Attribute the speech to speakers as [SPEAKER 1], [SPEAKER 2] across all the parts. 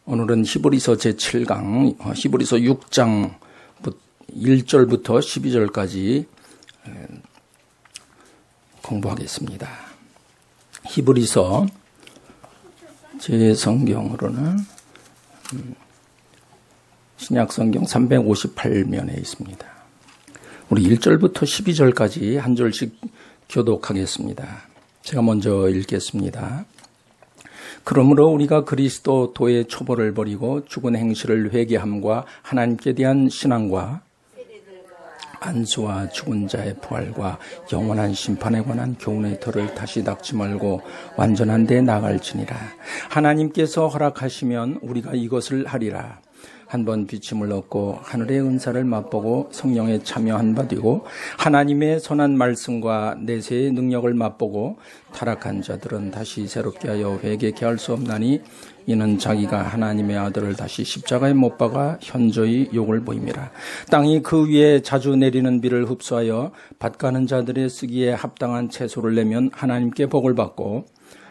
[SPEAKER 1] 오늘은 히브리서 제7강, 히브리서 6장 1절부터 12절까지 공부하겠습니다. 히브리서 제 성경으로는 신약성경 358면에 있습니다. 우리 1절부터 12절까지 한 절씩 교독하겠습니다. 제가 먼저 읽겠습니다. 그러므로 우리가 그리스도 도의 초보를 버리고 죽은 행실을 회개함과 하나님께 대한 신앙과 안수와 죽은 자의 부활과 영원한 심판에 관한 교훈의 터를 다시 닦지 말고 완전한 데 나갈지니라. 하나님께서 허락하시면 우리가 이것을 하리라. 한번 비침을 얻고 하늘의 은사를 맛보고 성령에 참여한 바 되고 하나님의 선한 말씀과 내세의 능력을 맛보고 타락한 자들은 다시 새롭게 하여 회개케 할 수 없나니 이는 자기가 하나님의 아들을 다시 십자가에 못 박아 현저히 욕을 보임이라. 땅이 그 위에 자주 내리는 비를 흡수하여 밭가는 자들의 쓰기에 합당한 채소를 내면 하나님께 복을 받고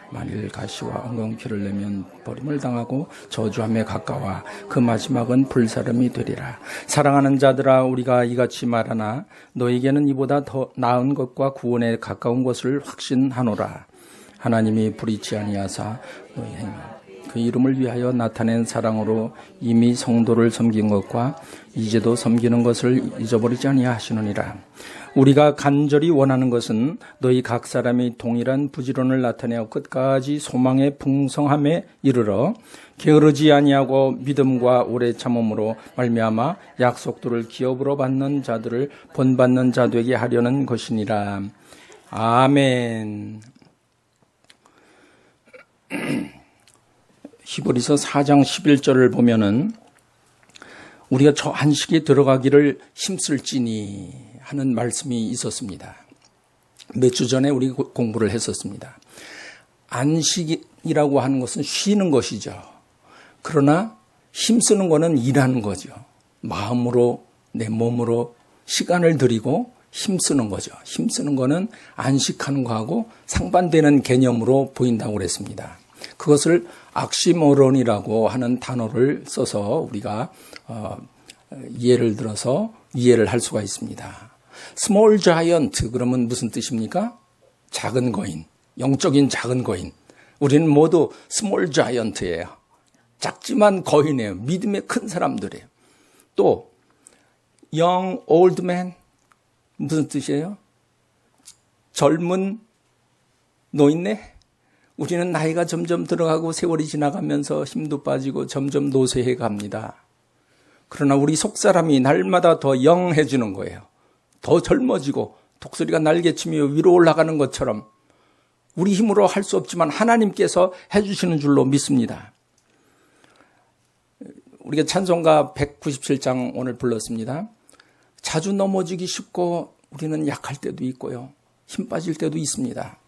[SPEAKER 1] 만일 가시와 엉겅퀴를 내면 버림을 당하고 저주함에 가까워 그 마지막은 불사름이 되리라. 사랑하는 자들아, 우리가 이같이 말하나 너에게는 이보다 더 나은 것과 구원에 가까운 것을 확신하노라. 하나님이 불의치 아니하사 너희 행위 그 이름을 위하여 나타낸 사랑으로 이미 성도를 섬긴 것과 이제도 섬기는 것을 잊어버리지 아니하시느니라. 우리가 간절히 원하는 것은 너희 각 사람이 동일한 부지런을 나타내어 끝까지 소망의 풍성함에 이르러 게으르지 아니하고 믿음과 오래 참음으로 말미암아 약속들을 기업으로 받는 자들을 본받는 자 되게 하려는 것이니라. 아멘. 히브리서 4장 11절을 보면은 우리가 저 안식에 들어가기를 힘쓸지니 하는 말씀이 있었습니다. 몇 주 전에 우리 공부를 했었습니다. 안식이라고 하는 것은 쉬는 것이죠. 그러나 힘쓰는 것은 일하는 거죠. 마음으로 내 몸으로 시간을 들이고 힘쓰는 거죠. 힘쓰는 것은 안식하는 거하고 상반되는 개념으로 보인다고 그랬습니다. 그것을 악시모론이라고 하는 단어를 써서 우리가 예를 들어서 이해를 할 수가 있습니다. 스몰 자이언트 그러면 무슨 뜻입니까? 작은 거인, 영적인 작은 거인. 우리는 모두 스몰 자이언트예요. 작지만 거인이에요. 믿음의 큰 사람들이에요. 또 young old man 무슨 뜻이에요? 젊은 노인네? 우리는 나이가 점점 들어가고 세월이 지나가면서 힘도 빠지고 점점 노쇠해 갑니다. 그러나 우리 속사람이 날마다 더 영해지는 거예요. 더 젊어지고 독수리가 날개치며 위로 올라가는 것처럼 우리 힘으로 할 수 없지만 하나님께서 해주시는 줄로 믿습니다. 우리가 찬송가 197장 오늘 불렀습니다. 자주 넘어지기 쉽고 우리는 약할 때도 있고요. 힘 빠질 때도 있습니다.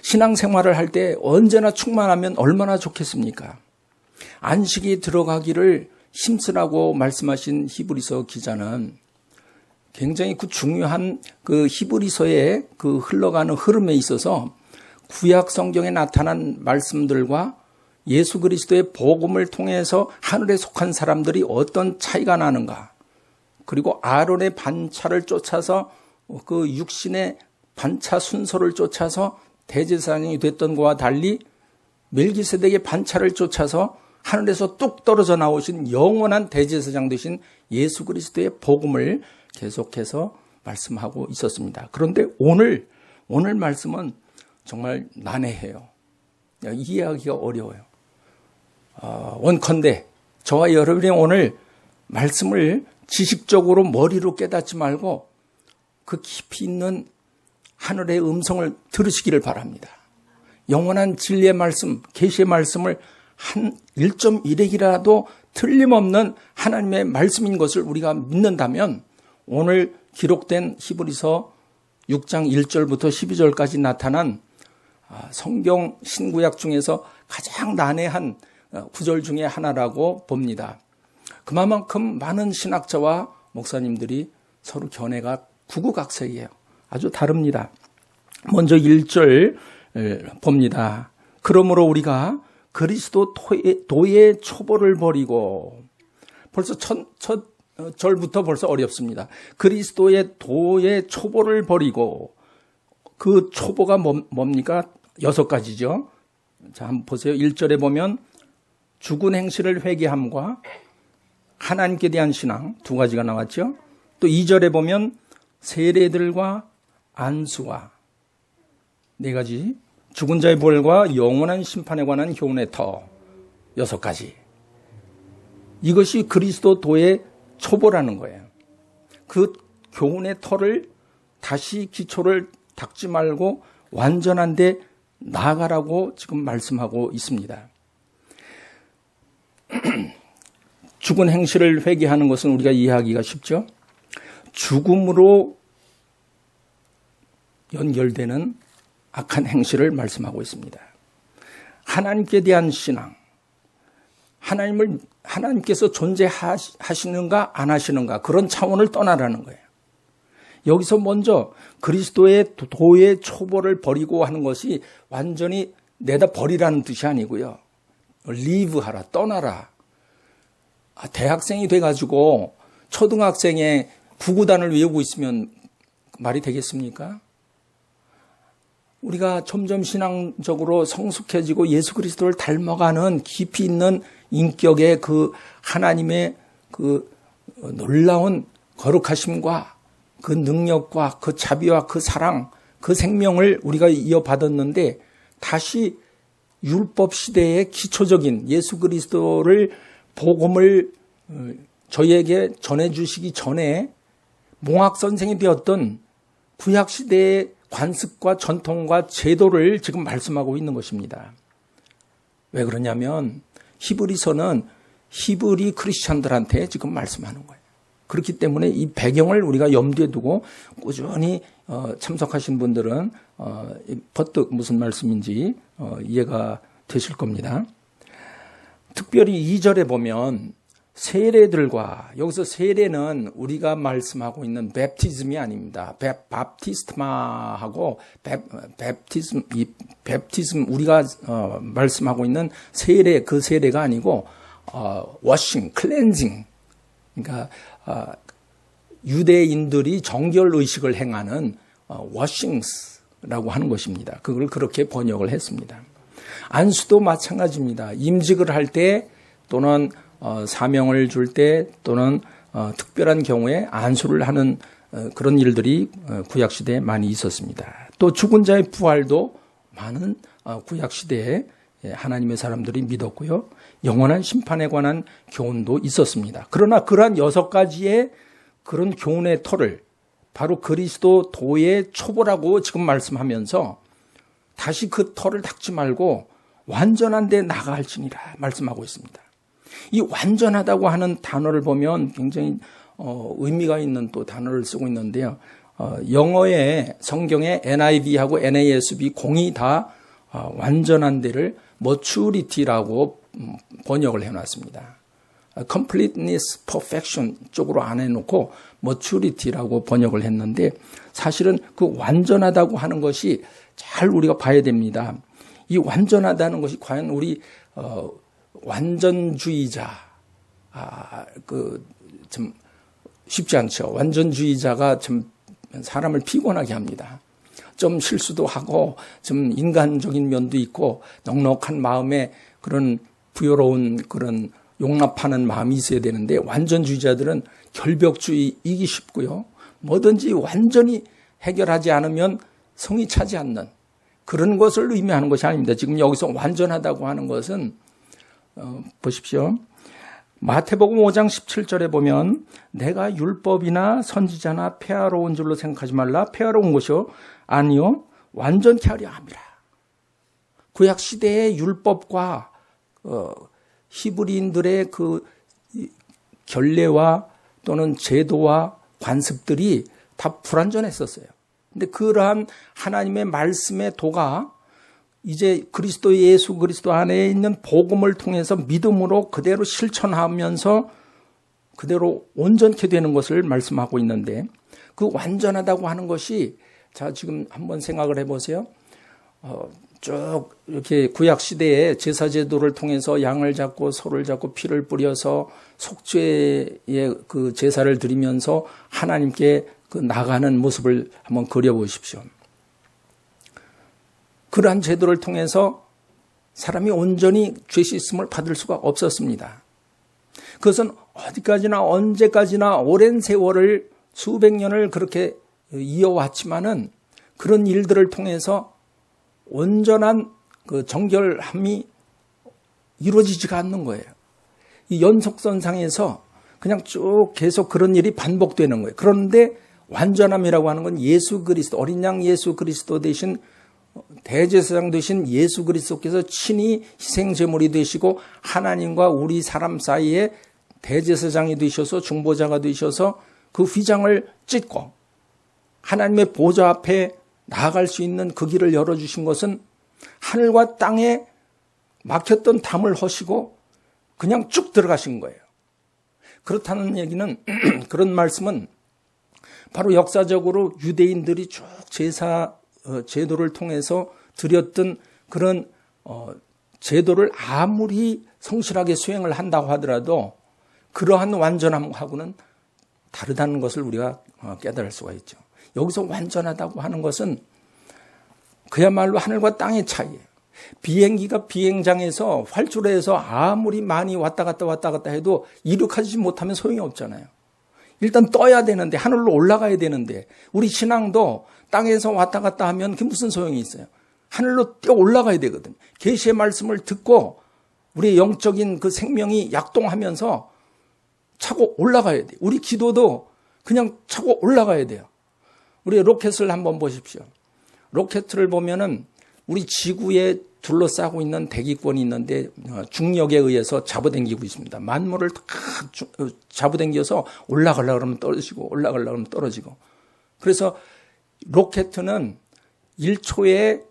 [SPEAKER 1] 신앙생활을 할 때 언제나 충만하면 얼마나 좋겠습니까? 안식이 들어가기를 힘쓰라고 말씀하신 히브리서 기자는 굉장히 그 중요한 그 히브리서의 그 흘러가는 흐름에 있어서 구약 성경에 나타난 말씀들과 예수 그리스도의 복음을 통해서 하늘에 속한 사람들이 어떤 차이가 나는가, 그리고 아론의 반차를 쫓아서 그 육신의 반차 순서를 쫓아서 대제사장이 됐던 것과 달리 멜기세덱의 반차를 쫓아서 하늘에서 뚝 떨어져 나오신 영원한 대제사장 되신 예수 그리스도의 복음을 계속해서 말씀하고 있었습니다. 그런데 오늘 말씀은 정말 난해해요. 이해하기가 어려워요. 원컨대 저와 여러분이 오늘 말씀을 지식적으로 머리로 깨닫지 말고 그 깊이 있는 하늘의 음성을 들으시기를 바랍니다. 영원한 진리의 말씀, 계시의 말씀을 한 1.1핵이라도 틀림없는 하나님의 말씀인 것을 우리가 믿는다면 오늘 기록된 히브리서 6장 1절부터 12절까지 나타난 성경 신구약 중에서 가장 난해한 구절 중에 하나라고 봅니다. 그만큼 많은 신학자와 목사님들이 서로 견해가 구구각색이에요. 아주 다릅니다. 먼저 1절 봅니다. 그러므로 우리가 그리스도 도의 초보를 버리고, 벌써 첫 절부터 벌써 어렵습니다. 그리스도의 도의 초보를 버리고, 그 초보가 뭡니까? 6가지죠. 자, 한번 보세요. 1절에 보면 죽은 행실을 회개함과 하나님께 대한 신앙 2가지가 나왔죠. 또 2절에 보면 세례들과 안수와 4가지, 죽은 자의 부활과 영원한 심판에 관한 교훈의 터 6가지. 이것이 그리스도 도의 초보라는 거예요. 그 교훈의 터를 다시 기초를 닦지 말고 완전한 데 나아가라고 지금 말씀하고 있습니다. 죽은 행실을 회개하는 것은 우리가 이해하기가 쉽죠. 죽음으로 연결되는 악한 행실을 말씀하고 있습니다. 하나님께 대한 신앙, 하나님께서 존재하시는가 안 하시는가 그런 차원을 떠나라는 거예요. 여기서 먼저 그리스도의 도의 초보를 버리고 하는 것이 완전히 내다 버리라는 뜻이 아니고요. 리브하라, 떠나라. 대학생이 돼가지고 초등학생의 구구단을 외우고 있으면 말이 되겠습니까? 우리가 점점 신앙적으로 성숙해지고 예수 그리스도를 닮아가는 깊이 있는 인격의 그 하나님의 그 놀라운 거룩하심과 그 능력과 그 자비와 그 사랑, 그 생명을 우리가 이어받았는데 다시 율법 시대의 기초적인 예수 그리스도를 복음을 저희에게 전해주시기 전에 몽학선생이 되었던 구약시대의 관습과 전통과 제도를 지금 말씀하고 있는 것입니다. 왜 그러냐면 히브리서는 히브리 크리스찬들한테 지금 말씀하는 거예요. 그렇기 때문에 이 배경을 우리가 염두에 두고 꾸준히 참석하신 분들은 퍼뜩 무슨 말씀인지 이해가 되실 겁니다. 특별히 2절에 보면 세례들과, 여기서 세례는 우리가 말씀하고 있는 베프티즘이 아닙니다. 밥티스마하고 베프티즘 우리가 말씀하고 있는 세례, 그 세례가 아니고 워싱, 클렌징. 그러니까 유대인들이 정결 의식을 행하는 워싱스라고 하는 것입니다. 그걸 그렇게 번역을 했습니다. 안수도 마찬가지입니다. 임직을 할 때 또는 사명을 줄 때 또는 특별한 경우에 안수를 하는 그런 일들이 구약시대에 많이 있었습니다. 또 죽은 자의 부활도 많은 구약시대에 하나님의 사람들이 믿었고요. 영원한 심판에 관한 교훈도 있었습니다. 그러나 그러한 6가지의 그런 교훈의 터를 바로 그리스도 도의 초보라고 지금 말씀하면서 다시 그 터를 닦지 말고 완전한 데 나아갈지니라 말씀하고 있습니다. 이 완전하다고 하는 단어를 보면 굉장히 의미가 있는 또 단어를 쓰고 있는데요. 영어의 성경의 NIV하고 NASB 공이 다 완전한 데를 maturity라고 번역을 해놨습니다. completeness, perfection 쪽으로 안 해놓고 maturity라고 번역을 했는데 사실은 그 완전하다고 하는 것이 잘 우리가 봐야 됩니다. 이 완전하다는 것이 과연 우리 완전주의자, 참 쉽지 않죠. 완전주의자가 참 사람을 피곤하게 합니다. 좀 실수도 하고 좀 인간적인 면도 있고 넉넉한 마음에 그런 부여로운 그런 용납하는 마음이 있어야 되는데 완전주의자들은 결벽주의이기 쉽고요. 뭐든지 완전히 해결하지 않으면 성이 차지 않는 그런 것을 의미하는 것이 아닙니다. 지금 여기서 완전하다고 하는 것은 보십시오. 마태복음 5장 17절에 보면 내가 율법이나 선지자나 폐하로운 줄로 생각하지 말라. 폐하로운 것이요 아니요 완전케 하려 함이라. 구약 시대의 율법과 히브리인들의 그 결례와 또는 제도와 관습들이 다 불완전했었어요. 근데 그러한 하나님의 말씀의 도가 이제 그리스도 예수 그리스도 안에 있는 복음을 통해서 믿음으로 그대로 실천하면서 그대로 온전케 되는 것을 말씀하고 있는데 그 완전하다고 하는 것이 자 지금 한번 생각을 해보세요. 쭉 이렇게 구약 시대에 제사 제도를 통해서 양을 잡고 소를 잡고 피를 뿌려서 속죄의 그 제사를 드리면서 하나님께 그 나가는 모습을 한번 그려보십시오. 그러한 제도를 통해서 사람이 온전히 죄 씻음을 받을 수가 없었습니다. 그것은 어디까지나 언제까지나 오랜 세월을 수백 년을 그렇게 이어왔지만은 그런 일들을 통해서 온전한 그 정결함이 이루어지지가 않는 거예요. 이 연속선상에서 그냥 쭉 계속 그런 일이 반복되는 거예요. 그런데 완전함이라고 하는 건 예수 그리스도, 어린 양 예수 그리스도 대신 대제사장 되신 예수 그리스도께서 친히 희생제물이 되시고 하나님과 우리 사람 사이에 대제사장이 되셔서 중보자가 되셔서 그 휘장을 찢고 하나님의 보좌 앞에 나아갈 수 있는 그 길을 열어주신 것은 하늘과 땅에 막혔던 담을 허시고 그냥 쭉 들어가신 거예요. 그렇다는 얘기는 그런 말씀은 바로 역사적으로 유대인들이 쭉 제도를 통해서 드렸던 그런 제도를 아무리 성실하게 수행을 한다고 하더라도 그러한 완전함하고는 다르다는 것을 우리가 깨달을 수가 있죠. 여기서 완전하다고 하는 것은 그야말로 하늘과 땅의 차이예요. 비행기가 비행장에서 활주로에서 아무리 많이 왔다 갔다 해도 이륙하지 못하면 소용이 없잖아요. 일단 떠야 되는데, 하늘로 올라가야 되는데, 우리 신앙도 땅에서 왔다 갔다 하면 그게 무슨 소용이 있어요? 하늘로 뛰어 올라가야 되거든요. 계시의 말씀을 듣고 우리의 영적인 그 생명이 약동하면서 차고 올라가야 돼요. 우리 기도도 그냥 차고 올라가야 돼요. 우리 로켓을 한번 보십시오. 로켓을 보면은 우리 지구에 둘러싸고 있는 대기권이 있는데 중력에 의해서 잡아당기고 있습니다. 만물을 다 잡아당겨서 올라가려고 그러면 떨어지고 올라가려고 그러면 떨어지고. 그래서 로켓은 1초에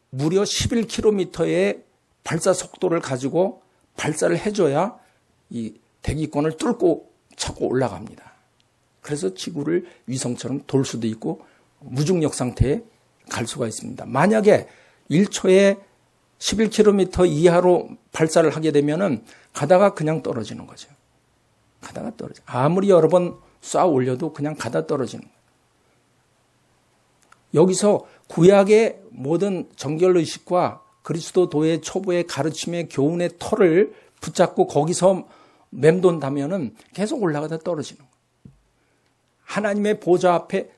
[SPEAKER 1] 무려 11km의 발사 속도를 가지고 발사를 해줘야 이 대기권을 뚫고 차고 올라갑니다. 그래서 지구를 위성처럼 돌 수도 있고 무중력 상태에 갈 수가 있습니다. 만약에 1초에 11km 이하로 발사를 하게 되면은 가다가 그냥 떨어지는 거죠. 가다가 떨어져. 아무리 여러 번 쏴 올려도 그냥 가다 떨어지는 거예요. 여기서 구약의 모든 정결의식과 그리스도도의 초보의 가르침의 교훈의 털을 붙잡고 거기서 맴돈다면은 계속 올라가다 떨어지는 거예요. 하나님의 보좌 앞에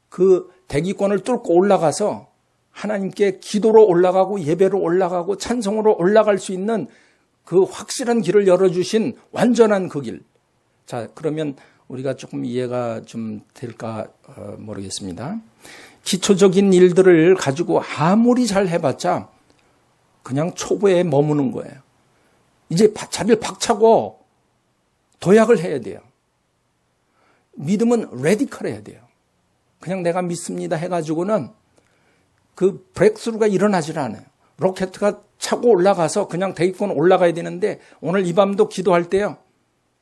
[SPEAKER 1] 그 대기권을 뚫고 올라가서 하나님께 기도로 올라가고 예배로 올라가고 찬송으로 올라갈 수 있는 그 확실한 길을 열어주신 완전한 그 길. 자, 그러면 우리가 조금 이해가 좀 될까 모르겠습니다. 기초적인 일들을 가지고 아무리 잘 해봤자 그냥 초보에 머무는 거예요. 이제 자리를 박차고 도약을 해야 돼요. 믿음은 레디컬해야 돼요. 그냥 내가 믿습니다 해가지고는 그 브레이크스루가 일어나질 않아요. 로켓가 차고 올라가서 그냥 대기권 올라가야 되는데 오늘 이 밤도 기도할 때요.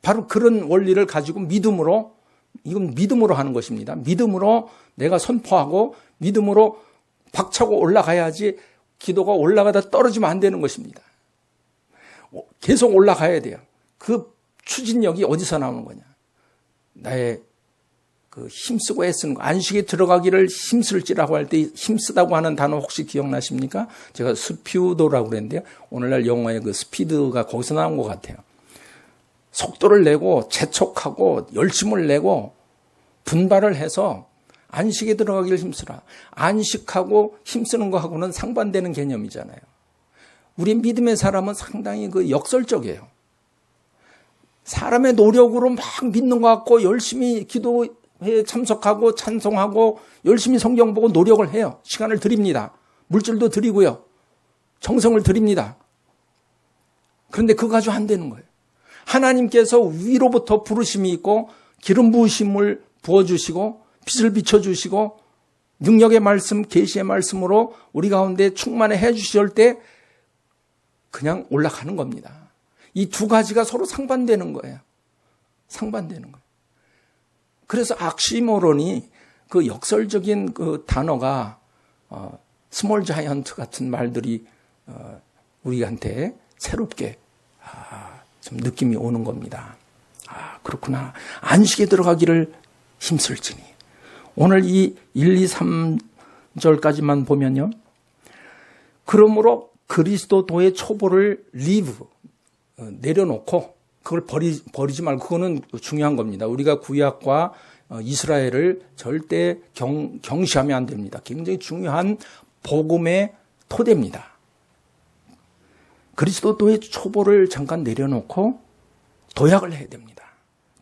[SPEAKER 1] 바로 그런 원리를 가지고 믿음으로, 이건 믿음으로 하는 것입니다. 믿음으로 내가 선포하고 믿음으로 박차고 올라가야지 기도가 올라가다 떨어지면 안 되는 것입니다. 계속 올라가야 돼요. 그 추진력이 어디서 나오는 거냐. 나의 그 힘쓰고 애쓰는 거, 안식에 들어가기를 힘쓸지라고 할 때 힘쓰다고 하는 단어 혹시 기억나십니까? 제가 스피드라고 그랬는데요. 오늘날 영어의 그 스피드가 거기서 나온 것 같아요. 속도를 내고 재촉하고 열심을 내고 분발을 해서 안식에 들어가기를 힘쓰라. 안식하고 힘쓰는 거하고는 상반되는 개념이잖아요. 우리 믿음의 사람은 상당히 그 역설적이에요. 사람의 노력으로 막 믿는 것 같고 열심히 기도에 참석하고 찬송하고 열심히 성경 보고 노력을 해요. 시간을 드립니다. 물질도 드리고요. 정성을 드립니다. 그런데 그거 가지고 안 되는 거예요. 하나님께서 위로부터 부르심이 있고 기름 부으심을 부어주시고 빛을 비춰주시고 능력의 말씀, 계시의 말씀으로 우리 가운데 충만해 해주실 때 그냥 올라가는 겁니다. 이 두 가지가 서로 상반되는 거예요. 상반되는 거예요. 그래서 악시모론이 그 역설적인 그 단어가 스몰 자이언트 같은 말들이 우리한테 새롭게 좀 느낌이 오는 겁니다. 그렇구나. 안식에 들어가기를 힘쓸지니. 오늘 이 1, 2, 3절까지만 보면요. 그러므로 그리스도도의 초보를 내려놓고 그걸 버리지 말고, 그거는 중요한 겁니다. 우리가 구약과 이스라엘을 절대 경시하면 안 됩니다. 굉장히 중요한 복음의 토대입니다. 그리스도도의 초보를 잠깐 내려놓고 도약을 해야 됩니다.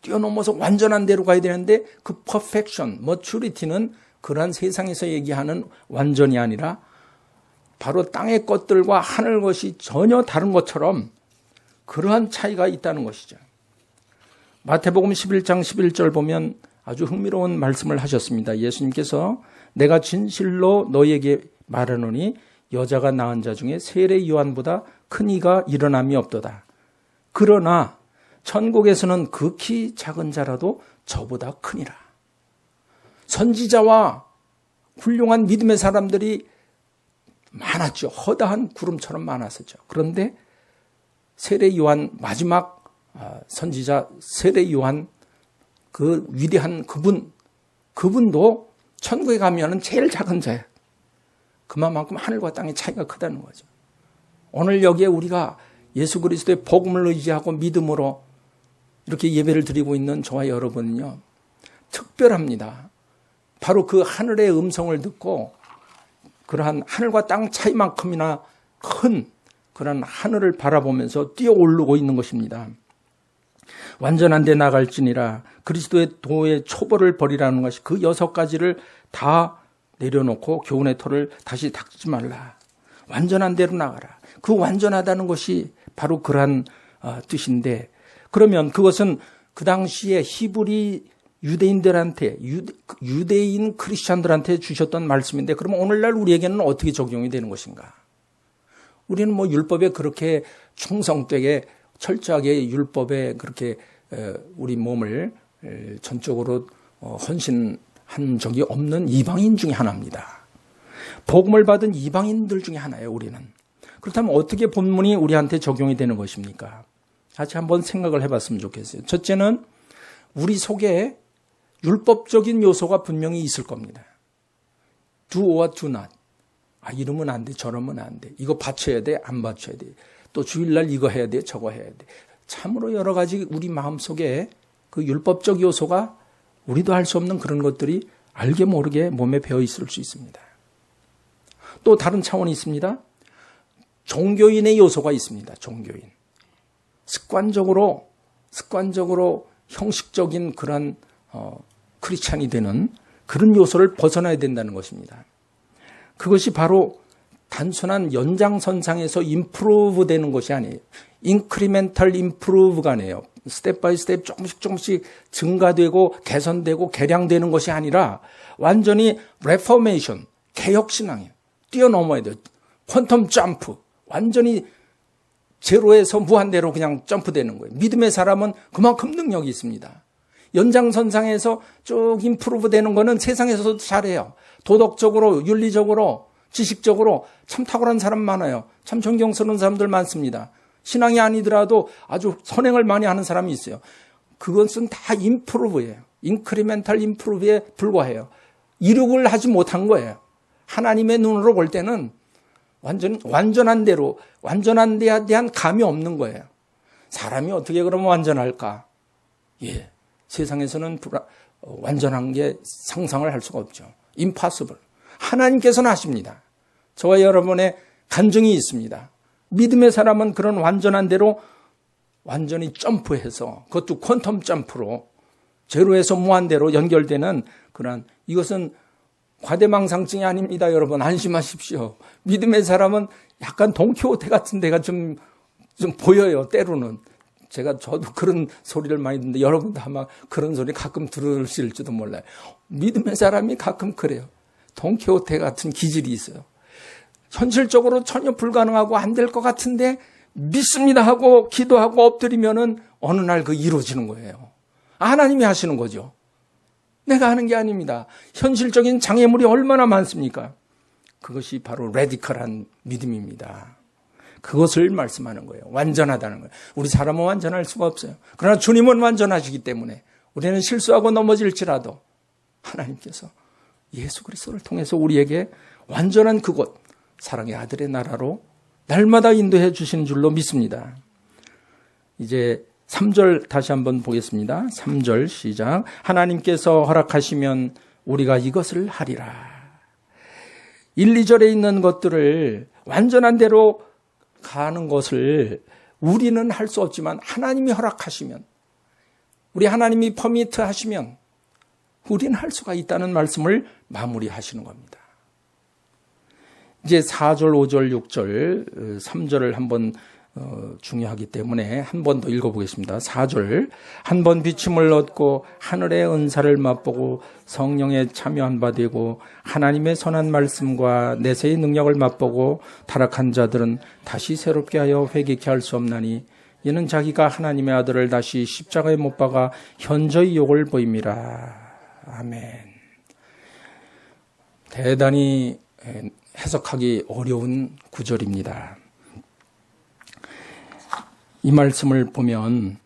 [SPEAKER 1] 뛰어넘어서 완전한 대로 가야 되는데, 그 퍼펙션, 머추리티는 그러한 세상에서 얘기하는 완전이 아니라 바로 땅의 것들과 하늘 것이 전혀 다른 것처럼 그러한 차이가 있다는 것이죠. 마태복음 11장 11절 보면 아주 흥미로운 말씀을 하셨습니다. 예수님께서 내가 진실로 너희에게 말하노니 여자가 낳은 자 중에 세례 요한보다 큰 이가 일어남이 없도다. 그러나 천국에서는 극히 작은 자라도 저보다 크니라. 선지자와 훌륭한 믿음의 사람들이 많았죠. 허다한 구름처럼 많았었죠. 그런데 세례 요한, 마지막 선지자 세례 요한, 그 위대한 그분도 천국에 가면은 제일 작은 자예요. 그만큼 하늘과 땅의 차이가 크다는 거죠. 오늘 여기에 우리가 예수 그리스도의 복음을 의지하고 믿음으로 이렇게 예배를 드리고 있는 저와 여러분은요, 특별합니다. 바로 그 하늘의 음성을 듣고 그러한 하늘과 땅 차이만큼이나 큰 그런 하늘을 바라보면서 뛰어오르고 있는 것입니다. 완전한 데 나갈지니라. 그리스도의 도의 초보를 버리라는 것이 그 6가지를 다 내려놓고 교훈의 터를 다시 닦지 말라. 완전한 데로 나가라. 그 완전하다는 것이 바로 그러한 뜻인데, 그러면 그것은 그 당시에 히브리 유대인들한테, 유대인 크리스찬들한테 주셨던 말씀인데, 그러면 오늘날 우리에게는 어떻게 적용이 되는 것인가? 우리는 율법에 그렇게 충성되게 철저하게 율법에 그렇게 우리 몸을 전적으로 헌신한 적이 없는 이방인 중에 하나입니다. 복음을 받은 이방인들 중에 하나예요, 우리는. 그렇다면 어떻게 본문이 우리한테 적용이 되는 것입니까? 같이 한번 생각을 해봤으면 좋겠어요. 첫째는 우리 속에 율법적인 요소가 분명히 있을 겁니다. Do or do not. 이러면 안 돼, 저러면 안 돼. 이거 바쳐야 돼, 안 바쳐야 돼. 또 주일날 이거 해야 돼, 저거 해야 돼. 참으로 여러 가지 우리 마음속에 그 율법적 요소가 우리도 할 수 없는 그런 것들이 알게 모르게 몸에 배어 있을 수 있습니다. 또 다른 차원이 있습니다. 종교인의 요소가 있습니다. 종교인. 습관적으로 형식적인 그런 크리스찬이 되는 그런 요소를 벗어나야 된다는 것입니다. 그것이 바로 단순한 연장선상에서 임프루브 되는 것이 아니에요. 인크리멘탈 임프루브가 아니에요. 스텝 바이 스텝 조금씩 증가되고 개선되고 개량되는 것이 아니라 완전히 레포메이션, 개혁신앙이에요. 뛰어넘어야 돼요. 퀀텀 점프, 완전히 제로에서 무한대로 그냥 점프되는 거예요. 믿음의 사람은 그만큼 능력이 있습니다. 연장선상에서 쭉 임프루브 되는 거는 세상에서도 잘해요. 도덕적으로, 윤리적으로, 지식적으로 참 탁월한 사람 많아요. 참 존경스러운 사람들 많습니다. 신앙이 아니더라도 아주 선행을 많이 하는 사람이 있어요. 그것은 다 임프루브예요. 인크리멘탈 임프루브에 불과해요. 이룩을 하지 못한 거예요. 하나님의 눈으로 볼 때는 완전한 대로, 완전한 데에 대한 감이 없는 거예요. 사람이 어떻게 그러면 완전할까? 세상에서는 완전한 게 상상을 할 수가 없죠. impossible. 하나님께서는 하십니다. 저와 여러분의 간증이 있습니다. 믿음의 사람은 그런 완전한 대로 완전히 점프해서, 그것도 퀀텀 점프로 제로에서 무한대로 연결되는 그런, 이것은 과대망상증이 아닙니다. 여러분 안심하십시오. 믿음의 사람은 약간 돈키호테 같은 데가 좀 보여요. 때로는. 저도 그런 소리를 많이 듣는데 여러분도 아마 그런 소리 가끔 들으실지도 몰라요. 믿음의 사람이 가끔 그래요. 돈키호테 같은 기질이 있어요. 현실적으로 전혀 불가능하고 안 될 것 같은데 믿습니다 하고 기도하고 엎드리면은 어느 날 그 이루어지는 거예요. 하나님이 하시는 거죠. 내가 하는 게 아닙니다. 현실적인 장애물이 얼마나 많습니까? 그것이 바로 레디컬한 믿음입니다. 그것을 말씀하는 거예요. 완전하다는 거예요. 우리 사람은 완전할 수가 없어요. 그러나 주님은 완전하시기 때문에 우리는 실수하고 넘어질지라도 하나님께서 예수 그리스도를 통해서 우리에게 완전한 그곳, 사랑의 아들의 나라로 날마다 인도해 주시는 줄로 믿습니다. 이제 3절 다시 한번 보겠습니다. 3절 시작. 하나님께서 허락하시면 우리가 이것을 하리라. 1, 2절에 있는 것들을 완전한 대로 가는 것을 우리는 할 수 없지만 하나님이 허락하시면, 우리 하나님이 퍼미트 하시면 우리는 할 수가 있다는 말씀을 마무리하시는 겁니다. 이제 4절, 5절, 6절, 3절을 한번 중요하기 때문에 한 번 더 읽어보겠습니다. 4절. 한 번 비침을 얻고 하늘의 은사를 맛보고 성령에 참여한 바 되고 하나님의 선한 말씀과 내세의 능력을 맛보고 타락한 자들은 다시 새롭게 하여 회개케 할 수 없나니 이는 자기가 하나님의 아들을 다시 십자가에 못 박아 현저히 욕을 보임이라. 아멘. 대단히 해석하기 어려운 구절입니다. 이 말씀을 보면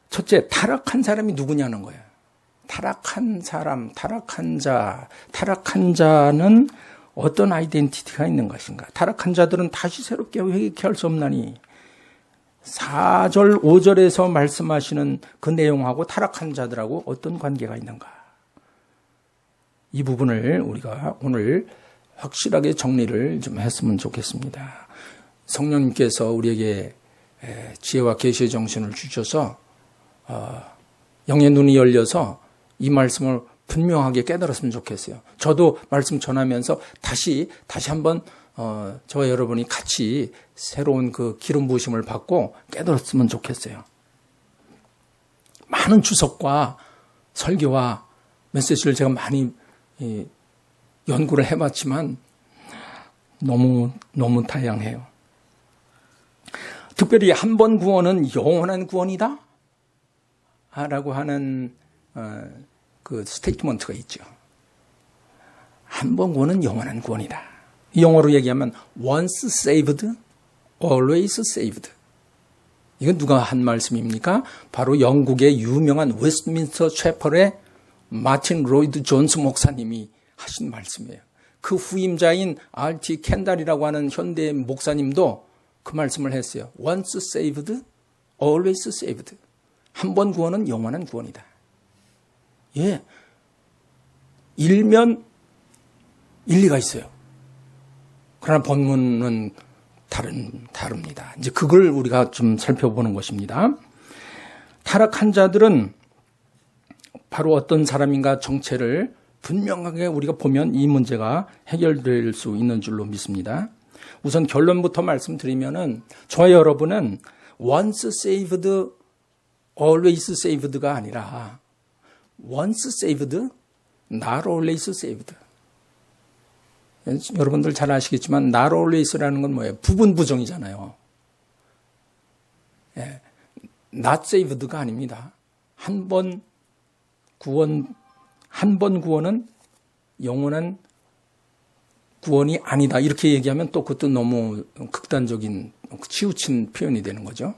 [SPEAKER 1] 첫째, 타락한 사람이 누구냐는 거예요. 타락한 사람, 타락한 자는 어떤 아이덴티티가 있는 것인가. 타락한 자들은 다시 새롭게 회개케 할 수 없나니 4절, 5절에서 말씀하시는 그 내용하고 타락한 자들하고 어떤 관계가 있는가. 이 부분을 우리가 오늘 확실하게 정리를 좀 했으면 좋겠습니다. 성령님께서 우리에게 지혜와 계시의 정신을 주셔서 영의 눈이 열려서 이 말씀을 분명하게 깨달았으면 좋겠어요. 저도 말씀 전하면서 다시 한번 저와 여러분이 같이 새로운 그 기름 부으심을 받고 깨달았으면 좋겠어요. 많은 주석과 설교와 메시지를 제가 많이 연구를 해봤지만 너무 다양해요. 특별히 한 번 구원은 영원한 구원이다 라고 하는 그 스테이트먼트가 있죠. 한 번 구원은 영원한 구원이다. 영어로 얘기하면 once saved, always saved. 이건 누가 한 말씀입니까? 바로 영국의 유명한 웨스트민스터 채펄의 마틴 로이드 존스 목사님이 하신 말씀이에요. 그 후임자인 R.T. 켄달이라고 하는 현대 목사님도 그 말씀을 했어요. Once saved, always saved. 한 번 구원은 영원한 구원이다. 예, 일면 일리가 있어요. 그러나 본문은 다릅니다. 이제 그걸 우리가 좀 살펴보는 것입니다. 타락한 자들은 바로 어떤 사람인가 정체를 분명하게 우리가 보면 이 문제가 해결될 수 있는 줄로 믿습니다. 우선 결론부터 말씀드리면은 저와 여러분은 once saved, always saved가 아니라 once saved, not always saved. 여러분들 잘 아시겠지만 not always라는 건 뭐예요? 부분 부정이잖아요. 예, not saved가 아닙니다. 한 번 구원은 영원한 구원이 아니다. 이렇게 얘기하면 또 그것도 너무 극단적인 치우친 표현이 되는 거죠.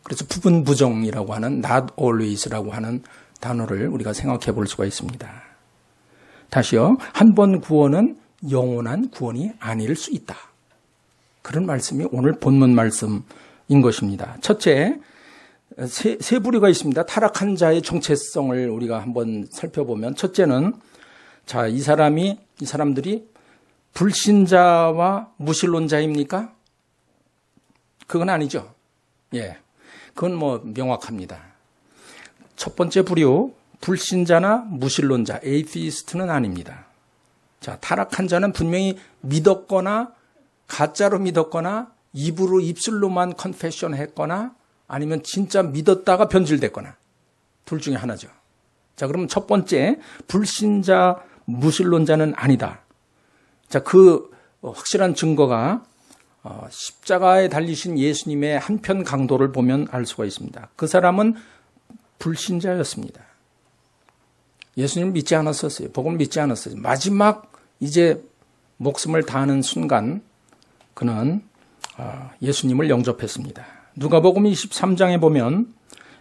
[SPEAKER 1] 그래서 부분 부정이라고 하는 not always라고 하는 단어를 우리가 생각해 볼 수가 있습니다. 다시요. 한 번 구원은 영원한 구원이 아닐 수 있다. 그런 말씀이 오늘 본문 말씀인 것입니다. 첫째, 세 부류가 있습니다. 타락한 자의 정체성을 우리가 한번 살펴보면 첫째는 이 사람들이 불신자와 무신론자입니까? 그건 아니죠. 예. 그건 명확합니다. 첫 번째 부류, 불신자나 무신론자, 에이티스트는 아닙니다. 타락한 자는 분명히 믿었거나 가짜로 믿었거나 입술로만 컨페션 했거나 아니면 진짜 믿었다가 변질됐거나 둘 중에 하나죠. 그러면 첫 번째, 불신자, 무신론자는 아니다. 그 확실한 증거가 십자가에 달리신 예수님의 한편 강도를 보면 알 수가 있습니다. 그 사람은 불신자였습니다. 예수님을 믿지 않았었어요. 복음을 믿지 않았어요. 마지막 이제 목숨을 다하는 순간 그는 예수님을 영접했습니다. 누가복음 23장에 보면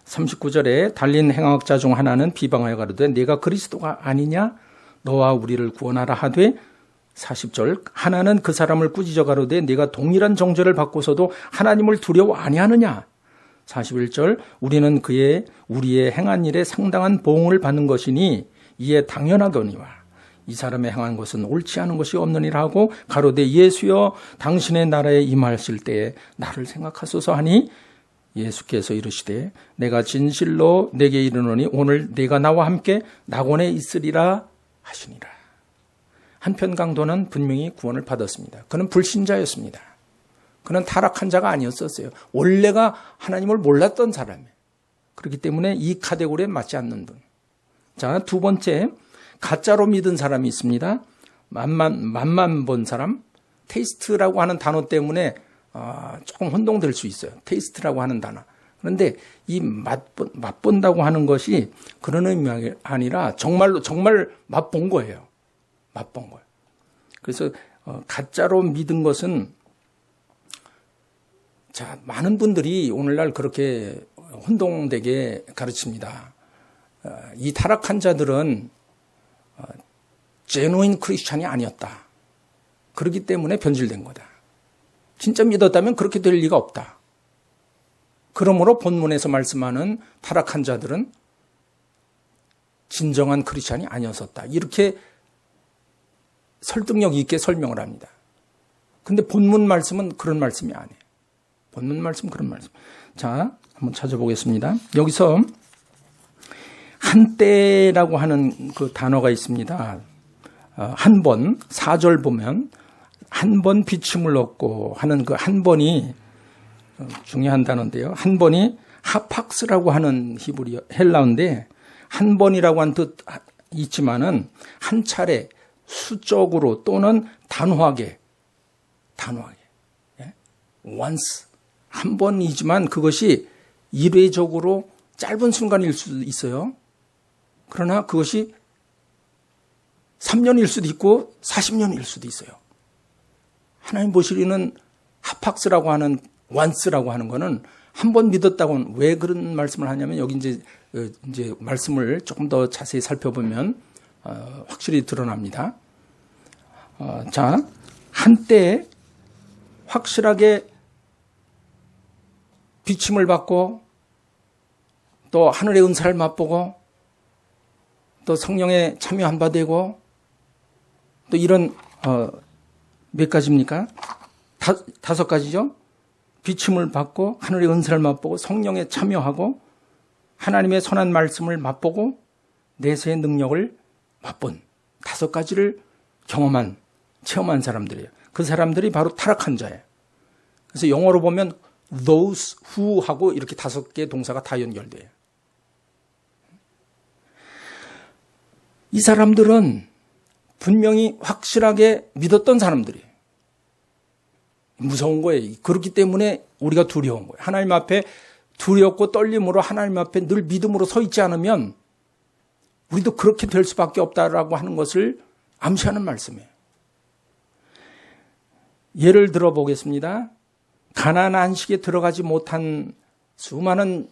[SPEAKER 1] 39절에 달린 행악자 중 하나는 비방하여 가로되 네가 그리스도가 아니냐 너와 우리를 구원하라 하되 40절 하나는 그 사람을 꾸짖어 가로되 네가 동일한 정죄를 받고서도 하나님을 두려워 아니하느냐 41절 우리는 우리의 행한 일에 상당한 보응을 받는 것이니 이에 당연하거니와 이 사람의 행한 것은 옳지 않은 것이 없느니라 하고 가로되 예수여 당신의 나라에 임하실 때에 나를 생각하소서 하니 예수께서 이르시되 내가 진실로 내게 이르노니 오늘 네가 나와 함께 낙원에 있으리라 하시니라. 한편 강도는 분명히 구원을 받았습니다. 그는 불신자였습니다. 그는 타락한 자가 아니었었어요. 원래가 하나님을 몰랐던 사람이에요. 그렇기 때문에 이 카테고리에 맞지 않는 분. 자, 두 번째 가짜로 믿은 사람이 있습니다. 맛만 본 사람. 테이스트라고 하는 단어 때문에 조금 혼동될 수 있어요. 테이스트라고 하는 단어. 그런데 이 맛본다고 하는 것이 그런 의미가 아니라 정말 맛본 거예요. 맛본 거예요. 그래서 가짜로 믿은 것은 자, 많은 분들이 오늘날 그렇게 혼동되게 가르칩니다. 이 타락한 자들은 제노인 크리스찬이 아니었다. 그렇기 때문에 변질된 거다. 진짜 믿었다면 그렇게 될 리가 없다. 그러므로 본문에서 말씀하는 타락한 자들은 진정한 크리스찬이 아니었었다. 이렇게 설득력 있게 설명을 합니다. 근데 본문 말씀은 그런 말씀이 아니에요. 본문 말씀 그런 말씀. 자, 한번 찾아보겠습니다. 여기서 한때라고 하는 그 단어가 있습니다. 한 번, 4절 보면 한 번 비침을 얻고 하는 그 한 번이 중요한 단어인데요. 한 번이 하팍스라고 하는 히브리 헬라어인데 한 번이라고 한 뜻 있지만은 한 차례 수적으로 또는 단호하게 once 한 번이지만 그것이 일회적으로 짧은 순간일 수도 있어요. 그러나 그것이 3년일 수도 있고 40년일 수도 있어요. 하나님 보시기에는 하팍스라고 하는 once라고 하는 거는 한 번 믿었다고는 왜 그런 말씀을 하냐면 여기 이제 말씀을 조금 더 자세히 살펴보면 확실히 드러납니다. 자, 한때 확실하게 비침을 받고 또 하늘의 은사를 맛보고 또 성령에 참여한 바 되고 또 이런 몇 가지입니까? 5가지죠. 비침을 받고 하늘의 은사를 맛보고 성령에 참여하고 하나님의 선한 말씀을 맛보고 내세의 능력을 맛본 5가지를 체험한 사람들이에요. 그 사람들이 바로 타락한 자예요. 그래서 영어로 보면 those who 하고 이렇게 5개의 동사가 다 연결돼요. 이 사람들은 분명히 확실하게 믿었던 사람들이에요. 무서운 거예요. 그렇기 때문에 우리가 두려운 거예요. 하나님 앞에 두렵고 떨림으로 하나님 앞에 늘 믿음으로 서 있지 않으면 우리도 그렇게 될 수밖에 없다라고 하는 것을 암시하는 말씀이에요. 예를 들어 보겠습니다. 가나안 안식에 들어가지 못한 수많은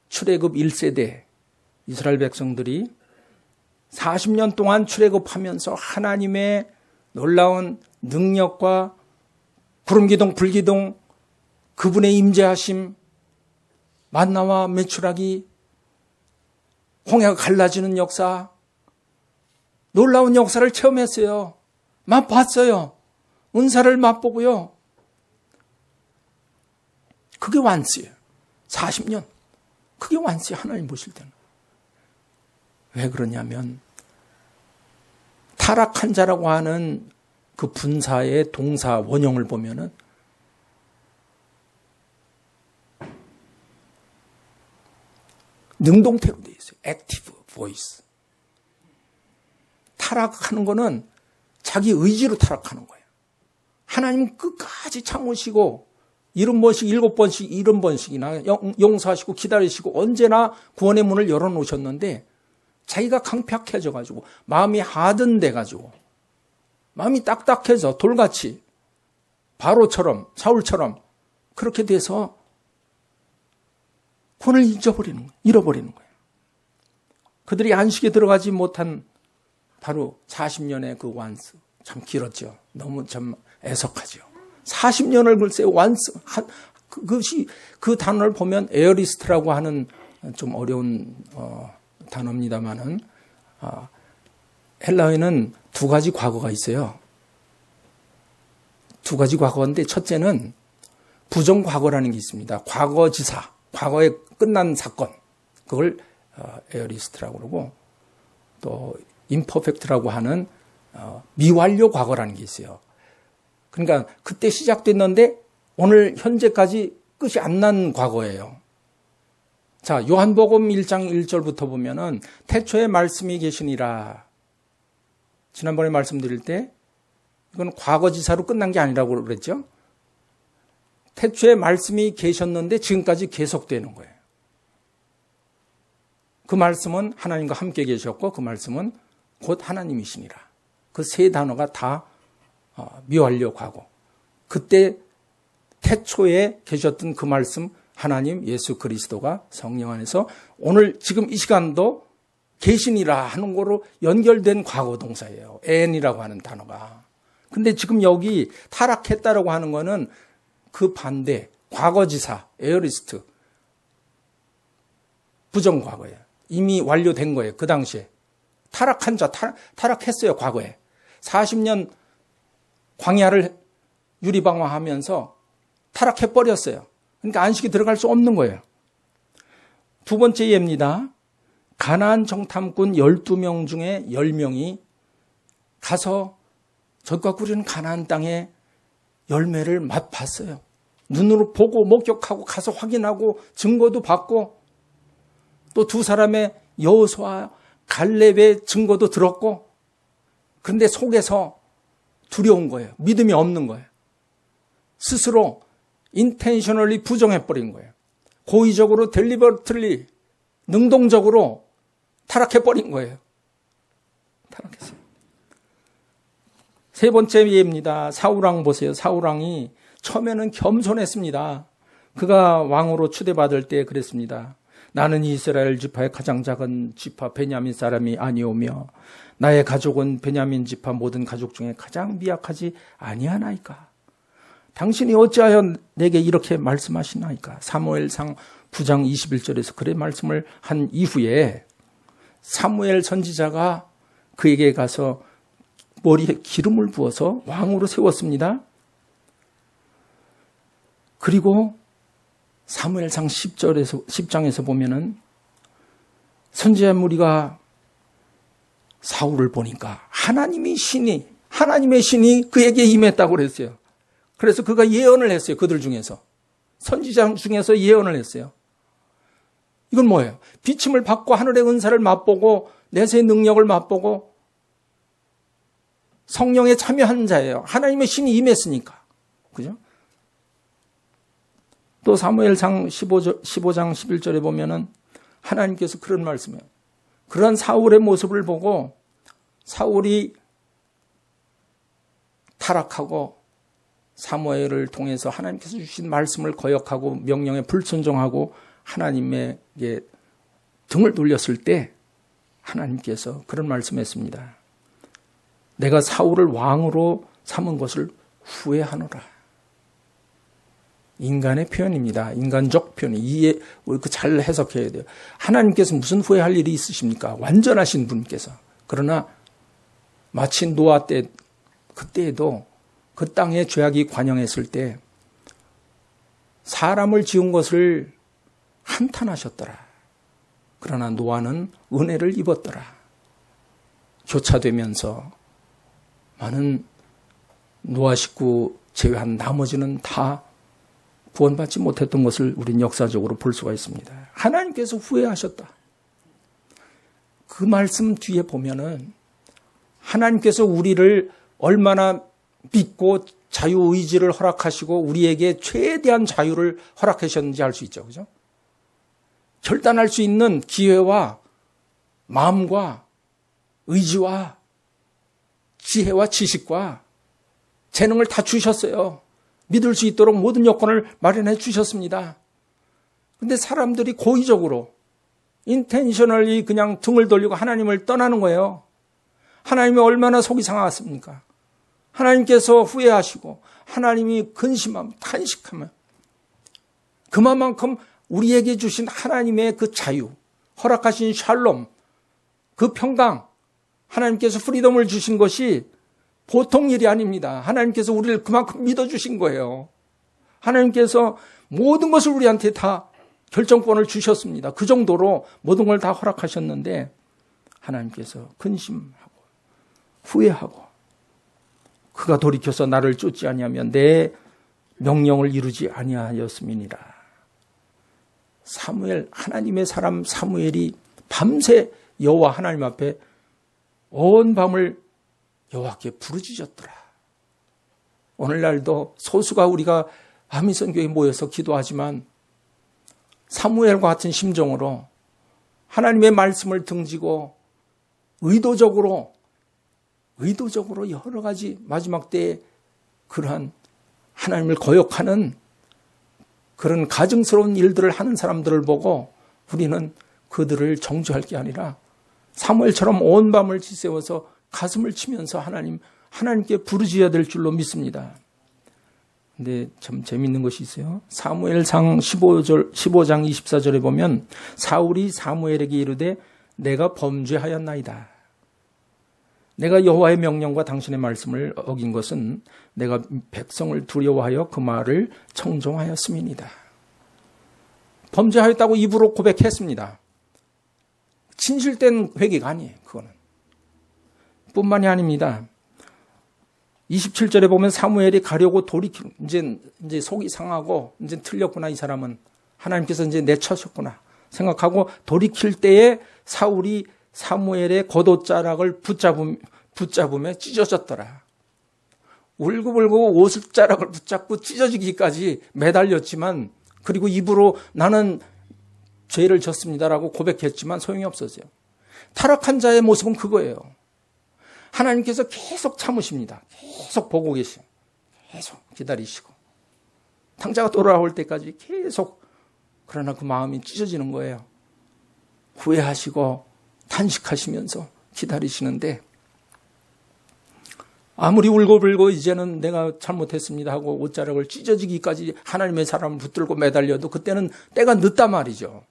[SPEAKER 1] 출애굽 1세대 이스라엘 백성들이 40년 동안 출애굽하면서 하나님의 놀라운 능력과 구름기둥 불기둥 그분의 임재하심 만나와 메추라기 홍해가 갈라지는 역사 놀라운 역사를 체험했어요. 맛봤어요. 은사를 맛보고요. 그게 완스예요. 40년. 그게 완스예요. 하나님 보실 때는. 왜 그러냐면 타락한 자라고 하는 그 분사의 동사 원형을 보면은 능동태로 되어 있어요. active voice. 타락하는 거는 자기 의지로 타락하는 거예요. 하나님 끝까지 참으시고 70번씩 7번씩 70번씩이나 용서하시고 기다리시고 언제나 구원의 문을 열어놓으셨는데 자기가 강팍해져가지고 마음이 하든돼가지고 마음이 딱딱해져 돌같이 바로처럼 사울처럼 그렇게 돼서 구원을 잃어버리는 거예요. 그들이 안식에 들어가지 못한 바로 40년의 그 완수. 참 길었죠. 너무 참 애석하죠. 40년을 글쎄 완수. 그 단어를 보면 에어리스트라고 하는 좀 어려운 단어입니다만은 헬라어에는 두 가지 과거가 있어요. 두 가지 과거인데 첫째는 부정과거라는 게 있습니다. 과거지사, 과거에 끝난 사건. 그걸 에어리스트라고 그러고 또 임퍼펙트라고 하는 미완료 과거라는 게 있어요. 그러니까 그때 시작됐는데 오늘 현재까지 끝이 안 난 과거예요. 자, 요한복음 1장 1절부터 보면은 태초에 말씀이 계시니라. 지난번에 말씀드릴 때 이건 과거지사로 끝난 게 아니라고 그랬죠. 태초에 말씀이 계셨는데 지금까지 계속되는 거예요. 그 말씀은 하나님과 함께 계셨고 그 말씀은 곧 하나님이시니라. 그 세 단어가 다 미완료 과거. 그때 태초에 계셨던 그 말씀 하나님 예수 그리스도가 성령 안에서 오늘 지금 이 시간도 계시니라 하는 거로 연결된 과거 동사예요. n이라고 하는 단어가. 근데 지금 여기 타락했다라고 하는 거는 그 반대 과거지사 에어리스트 부정과거예요. 이미 완료된 거예요. 그 당시에. 타락한 자, 타락했어요. 과거에. 40년 광야를 유리방황하면서 타락해버렸어요. 그러니까 안식에 들어갈 수 없는 거예요. 두 번째 예입니다. 가나안 정탐꾼 12명 중에 10명이 가서 젖과 꿀이는 가나안 땅의 열매를 맛봤어요. 눈으로 보고 목격하고 가서 확인하고 증거도 받고 또 두 사람의 여호수아 갈렙의 증거도 들었고 그런데 속에서 두려운 거예요. 믿음이 없는 거예요. 스스로 인텐셔널리 부정해버린 거예요. 고의적으로 델리버틀리 능동적으로 타락해버린 거예요. 타락했어요. 세 번째 예입니다. 사울왕 보세요. 사울왕이 처음에는 겸손했습니다. 그가 왕으로 추대받을 때 그랬습니다. 나는 이스라엘 지파의 가장 작은 지파 베냐민 사람이 아니오며 나의 가족은 베냐민 지파 모든 가족 중에 가장 미약하지 아니하나이까. 당신이 어찌하여 내게 이렇게 말씀하시나이까. 사무엘상 9장 21절에서 그래 말씀을 한 이후에 사무엘 선지자가 그에게 가서 머리에 기름을 부어서 왕으로 세웠습니다. 그리고 사무엘상 10장에서 보면은 선지자 무리가 사울을 보니까 하나님의 신이 그에게 임했다고 그랬어요. 그래서 그가 예언을 했어요. 그들 중에서. 선지자 중에서 예언을 했어요. 이건 뭐예요? 비침을 받고 하늘의 은사를 맛보고 내세의 능력을 맛보고 성령에 참여한 자예요. 하나님의 신이 임했으니까. 그죠? 또 사무엘상 15장 11절에 보면은 하나님께서 그런 말씀이에요. 그런 사울의 모습을 보고 사울이 타락하고 사무엘을 통해서 하나님께서 주신 말씀을 거역하고 명령에 불순종하고 하나님에게 등을 돌렸을 때 하나님께서 그런 말씀했습니다. 내가 사울을 왕으로 삼은 것을 후회하노라. 인간의 표현입니다. 인간적 표현. 잘 해석해야 돼요. 하나님께서 무슨 후회할 일이 있으십니까? 완전하신 분께서. 그러나 마치 노아 때 그때에도 그 땅에 죄악이 관영했을 때 사람을 지은 것을 한탄하셨더라. 그러나 노아는 은혜를 입었더라. 교차되면서 많은 노아 식구 제외한 나머지는 다 구원받지 못했던 것을 우리는 역사적으로 볼 수가 있습니다. 하나님께서 후회하셨다. 그 말씀 뒤에 보면은 하나님께서 우리를 얼마나 믿고 자유의지를 허락하시고 우리에게 최대한 자유를 허락하셨는지 알 수 있죠. 그죠? 결단할 수 있는 기회와 마음과 의지와 지혜와 지식과 재능을 다 주셨어요. 믿을 수 있도록 모든 여건을 마련해 주셨습니다. 근데 사람들이 고의적으로 인텐셔널리 그냥 등을 돌리고 하나님을 떠나는 거예요. 하나님이 얼마나 속이 상하겠습니까? 하나님께서 후회하시고 하나님이 근심하면 탄식하면 그만큼 우리에게 주신 하나님의 그 자유, 허락하신 샬롬, 그 평강, 하나님께서 프리덤을 주신 것이 보통 일이 아닙니다. 하나님께서 우리를 그만큼 믿어주신 거예요. 하나님께서 모든 것을 우리한테 다 결정권을 주셨습니다. 그 정도로 모든 걸 다 허락하셨는데 하나님께서 근심하고 후회하고 그가 돌이켜서 나를 쫓지 아니하면 내 명령을 이루지 아니하였음이니라. 사무엘, 하나님의 사람 사무엘이 밤새 여호와 하나님 앞에 온 밤을 여호와께 부르짖었더라. 오늘날도 소수가 우리가 아미선교에 모여서 기도하지만 사무엘과 같은 심정으로 하나님의 말씀을 등지고 의도적으로 여러 가지 마지막 때에 그러한 하나님을 거역하는 그런 가증스러운 일들을 하는 사람들을 보고 우리는 그들을 정죄할 게 아니라 사무엘처럼 온 밤을 지새워서 가슴을 치면서 하나님께 부르짖어야 될 줄로 믿습니다. 근데 참 재밌는 것이 있어요. 사무엘상 15장 24절에 보면 사울이 사무엘에게 이르되 내가 범죄하였나이다. 내가 여호와의 명령과 당신의 말씀을 어긴 것은 내가 백성을 두려워하여 그 말을 청종하였음이니이다. 범죄하였다고 입으로 고백했습니다. 진실된 회개가 아니에요. 그거는. 뿐만이 아닙니다. 27절에 보면 사무엘이 가려고 돌이키는, 이제 속이 상하고 이제 틀렸구나, 이 사람은. 하나님께서 이제 내쳐셨구나 생각하고 돌이킬 때에 사울이 사무엘의 겉옷자락을 붙잡으며 찢어졌더라. 울고불고 옷자락을 붙잡고 찢어지기까지 매달렸지만, 그리고 입으로 나는 죄를 졌습니다라고 고백했지만 소용이 없었어요. 타락한 자의 모습은 그거예요. 하나님께서 계속 참으십니다. 계속 보고 계시고 계속 기다리시고 탕자가 돌아올 때까지 계속, 그러나 그 마음이 찢어지는 거예요. 후회하시고 탄식하시면서 기다리시는데 아무리 울고불고 이제는 내가 잘못했습니다 하고 옷자락을 찢어지기까지 하나님의 사람을 붙들고 매달려도 그때는 때가 늦단 말이죠.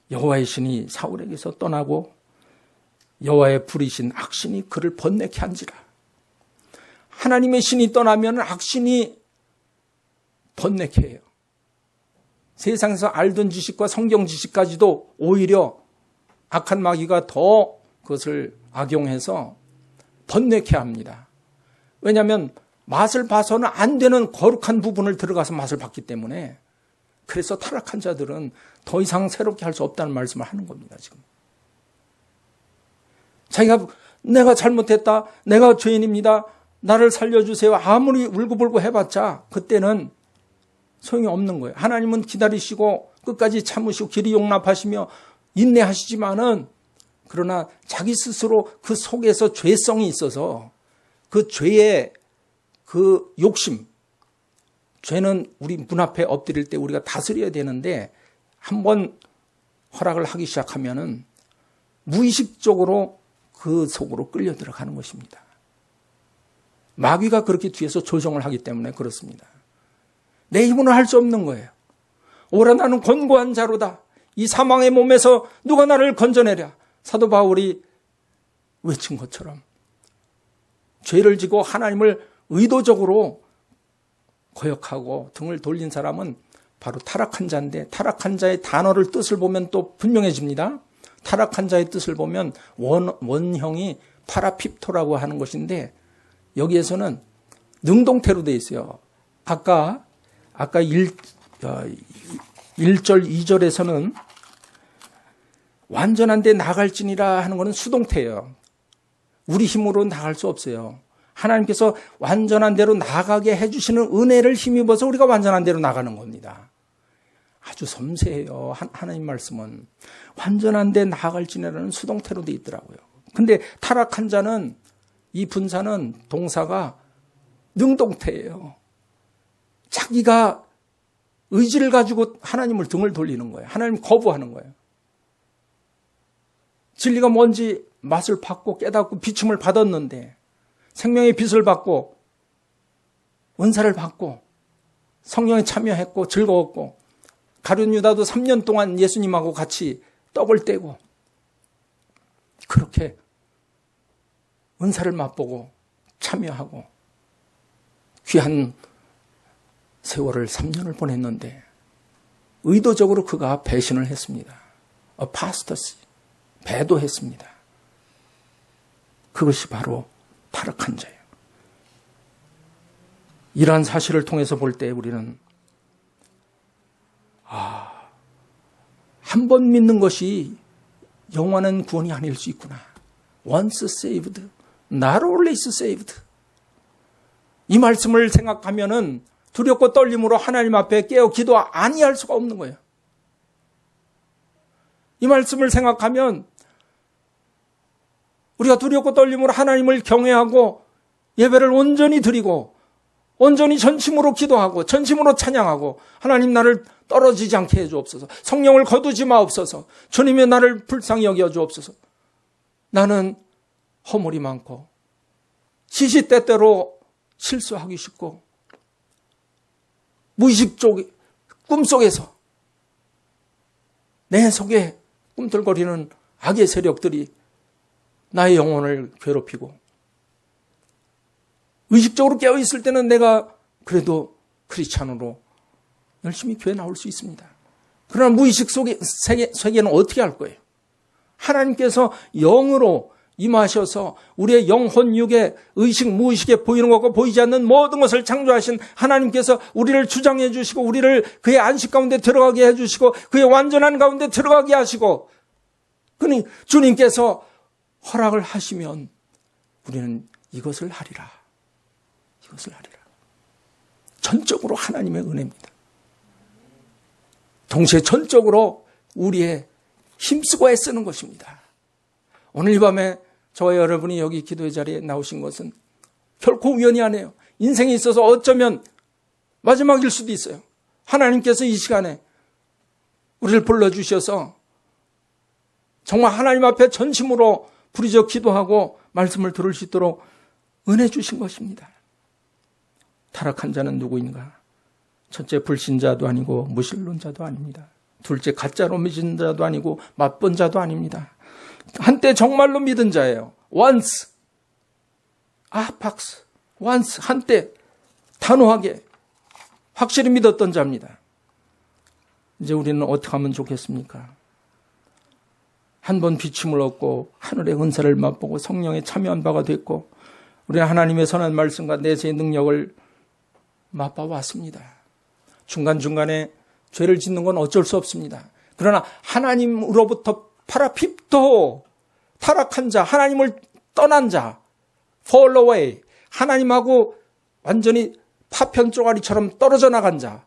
[SPEAKER 1] 여호와의 신이 사울에게서 떠나고 여호와의 부리신 악신이 그를 번뇌케 한지라. 하나님의 신이 떠나면 악신이 번뇌케 해요. 세상에서 알던 지식과 성경 지식까지도 오히려 악한 마귀가 더 그것을 악용해서 번뇌케 합니다. 왜냐하면 맛을 봐서는 안 되는 거룩한 부분을 들어가서 맛을 봤기 때문에. 그래서 타락한 자들은 더 이상 새롭게 할 수 없다는 말씀을 하는 겁니다. 지금 자기가 내가 잘못했다, 내가 죄인입니다, 나를 살려주세요, 아무리 울고불고 해봤자 그때는 소용이 없는 거예요. 하나님은 기다리시고 끝까지 참으시고 길이 용납하시며 인내하시지만은, 그러나 자기 스스로 그 속에서 죄성이 있어서 그 죄의 그 욕심, 죄는 우리 문 앞에 엎드릴 때 우리가 다스려야 되는데 한번 허락을 하기 시작하면은 무의식적으로 그 속으로 끌려 들어가는 것입니다. 마귀가 그렇게 뒤에서 조정을 하기 때문에 그렇습니다. 내 힘으로 할 수 없는 거예요. 오라 나는 권고한 자로다. 이 사망의 몸에서 누가 나를 건져내랴. 사도 바울이 외친 것처럼 죄를 지고 하나님을 의도적으로 거역하고 등을 돌린 사람은 바로 타락한 자인데, 타락한 자의 단어를 뜻을 보면 또 분명해집니다. 타락한 자의 뜻을 보면 원형이 파라핍토라고 하는 것인데, 여기에서는 능동태로 되어 있어요. 아까 1절 2절에서는 완전한 데 나갈지니라 하는 것은 수동태예요. 우리 힘으로 나갈 수 없어요. 하나님께서 완전한 대로 나가게 해주시는 은혜를 힘입어서 우리가 완전한 대로 나가는 겁니다. 아주 섬세해요. 하나님 말씀은 완전한 데 나갈지니라는 수동태로 되어 있더라고요. 근데 타락한 자는, 이 분사는 동사가 능동태예요. 자기가 의지를 가지고 하나님을 등을 돌리는 거예요. 하나님 거부하는 거예요. 진리가 뭔지 맛을 받고 깨닫고 비춤을 받았는데, 생명의 빛을 받고 은사를 받고 성령에 참여했고 즐거웠고, 가룟 유다도 3년 동안 예수님하고 같이 떡을 떼고 그렇게 은사를 맛보고 참여하고 귀한 세월을 3년을 보냈는데, 의도적으로 그가 배신을 했습니다. apostasy, 배도했습니다. 그것이 바로 타락한 자예요. 이러한 사실을 통해서 볼 때 우리는 한 번 믿는 것이 영원한 구원이 아닐 수 있구나. Once saved, not always saved. 이 말씀을 생각하면은 두렵고 떨림으로 하나님 앞에 깨어 기도 아니할 수가 없는 거예요. 이 말씀을 생각하면 우리가 두렵고 떨림으로 하나님을 경외하고 예배를 온전히 드리고 온전히 전심으로 기도하고 전심으로 찬양하고, 하나님 나를 떨어지지 않게 해주옵소서, 성령을 거두지 마옵소서, 주님의 나를 불쌍히 여겨주옵소서. 나는 허물이 많고 시시때때로 실수하기 쉽고 무의식 쪽 꿈속에서 내 속에 꿈틀거리는 악의 세력들이 나의 영혼을 괴롭히고, 의식적으로 깨어있을 때는 내가 그래도 크리스찬으로 열심히 교회 나올 수 있습니다. 그러나 무의식 속의 세계는 어떻게 할 거예요? 하나님께서 영으로 임하셔서 우리의 영혼, 육에, 의식, 무의식에 보이는 것과 보이지 않는 모든 것을 창조하신 하나님께서 우리를 주장해 주시고 우리를 그의 안식 가운데 들어가게 해주시고 그의 완전한 가운데 들어가게 하시고, 그러니 주님께서 허락을 하시면 우리는 이것을 하리라. 이것을 하리라. 전적으로 하나님의 은혜입니다. 동시에 전적으로 우리의 힘쓰고 애쓰는 것입니다. 오늘 이 밤에 저와 여러분이 여기 기도의 자리에 나오신 것은 결코 우연이 아니에요. 인생에 있어서 어쩌면 마지막일 수도 있어요. 하나님께서 이 시간에 우리를 불러주셔서 정말 하나님 앞에 전심으로 부르짖어 기도하고 말씀을 들을 수 있도록 은혜 주신 것입니다. 타락한 자는 누구인가? 첫째, 불신자도 아니고 무신론자도 아닙니다. 둘째, 가짜로 믿은 자도 아니고 맛본 자도 아닙니다. 한때 정말로 믿은 자예요. once, 아팍스, once, 한때 단호하게 확실히 믿었던 자입니다. 이제 우리는 어떻게 하면 좋겠습니까? 한 번 비춤을 얻고 하늘의 은사를 맛보고 성령에 참여한 바가 됐고, 우리는 하나님의 선한 말씀과 내세의 능력을 맛봐왔습니다. 중간중간에 죄를 짓는 건 어쩔 수 없습니다. 그러나 하나님으로부터 파라핍토, 타락한 자, 하나님을 떠난 자, fall away, 하나님하고 완전히 파편 쪼가리처럼 떨어져 나간 자,